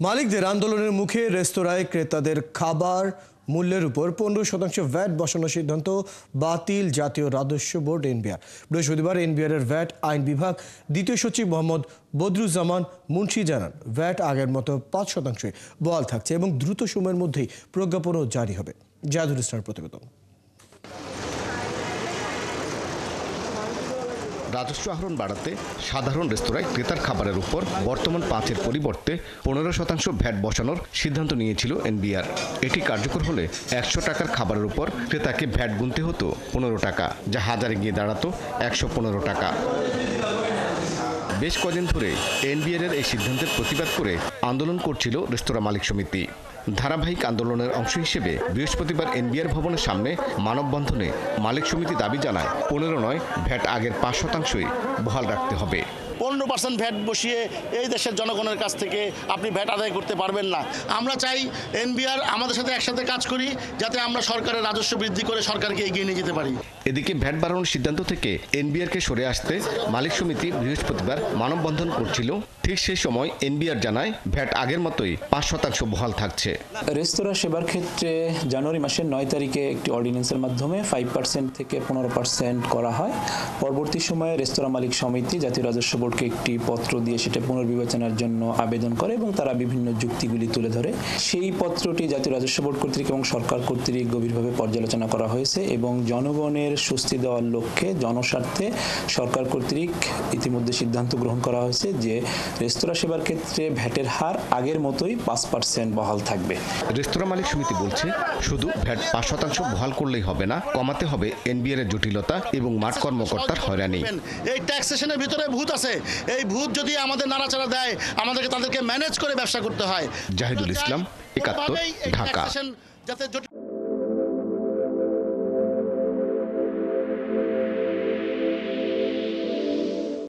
মালিকদের আন্দোলনের মুখে রেস্তোরাঁয় ক্রেতাদের খাবার মূল্যের উপর 15% ভ্যাট বসানোর সিদ্ধান্ত বাতিল জাতীয় রাজস্ব বোর্ড এনবিআর। বৃহস্পতিবার এনবিআরের ভ্যাট আইন বিভাগ দ্বিতীয় সচিব মোহাম্মদ বদরুজ্জামান মুন্সি জানান, ভ্যাট আগের মতো 5% বহাল থাকছে এবং দ্রুত সময়ের মধ্যেই প্রজ্ঞাপনও জারি হবে। জাদুল ইসলামের প্রতিবেদন। রাজস্ব আহরণ বাড়াতে সাধারণ রেস্তোরাঁয় ক্রেতার খাবারের উপর বর্তমান 5-এর পরিবর্তে 15% ভ্যাট বসানোর সিদ্ধান্ত নিয়েছিল এনবিআর। এটি কার্যকর হলে 100 টাকার খাবারের উপর ক্রেতাকে ভ্যাট গুনতে হতো 15 টাকা, যা হাজারে গিয়ে দাঁড়াতো 115 টাকা। বেশ কদিন ধরে এনবিআর এই সিদ্ধান্তের প্রতিবাদ করে আন্দোলন করছিল রেস্তোরাঁ মালিক সমিতি। ধারাবাহিক আন্দোলনের অংশ হিসেবে বৃহস্পতিবার এনবিআর ভবনের সামনে মানববন্ধনে মালিক সমিতি দাবি জানায় 15 নয়, ভ্যাট আগের 5%ই বহাল রাখতে হবে। 15% ভ্যাট বসিয়ে এই দেশের জনগণের কাছ থেকে আপনি ভ্যাট আদায় করতে পারবেন না। আমরা চাই এনবিআর আমাদের সাথে একসাথে কাজ করি, যাতে আমরা সরকারের রাজস্ব বৃদ্ধি করে সরকারকে এগিয়ে নিয়ে যেতে পারি। এদিকে ভ্যাট বাড়ানোর সিদ্ধান্ত থেকে এনবিআরকে সরে আসতে মালিক সমিতি বৃহস্পতিবার মানববন্ধন করছিল। ঠিক সেই সময় এনবিআর জানায়, ভ্যাট আগের মতোই 5% বহাল থাকছে। রেস্তোরাঁ সেবার ক্ষেত্রে জানুয়ারি মাসের 9 তারিখে একটি অর্ডিন্যান্সের মাধ্যমে 5% থেকে 15% করা হয়। পরবর্তী সময়ে রেস্তোরাঁ মালিক সমিতি জাতীয় রাজস্ব বোর্ডকে একটি পত্র দিয়ে সেটা পুনর্বিবেচনার জন্য আবেদন করে এবং তারা বিভিন্ন যুক্তিগুলি তুলে ধরে। সেই পত্রটি জাতীয় রাজস্ব বোর্ড কর্তৃক এবং সরকার কর্তৃক গভীরভাবে পর্যালোচনা করা হয়েছে এবং জনগণের স্বস্তি দেওয়ার লক্ষ্যে জনস্বার্থে সরকার কর্তৃক ইতিমধ্যে সিদ্ধান্ত গ্রহণ করা হয়েছে যে রেস্তোরাঁ সেবার ক্ষেত্রে ভ্যাটের হার আগের মতোই 5% বহাল থাকবে। রেস্তোরাঁ মালিক সমিতি বলছে, শুধু ভ্যাট 5% বহাল করলেই হবে না, কমাতে হবে এনবিআর এর জটিলতা এবং মাঠ কর্মকর্তার হয়রানি। এই ট্যাক্সেশনের ভিতরে ভূত আছে, এই ভূত যদি আমাদের নাড়াচাড়া দেয়, আমাদেরকে তাদেরকে ম্যানেজ করে ব্যবসা করতে হয়। জাহিদুল ইসলাম, 71, ঢাকা।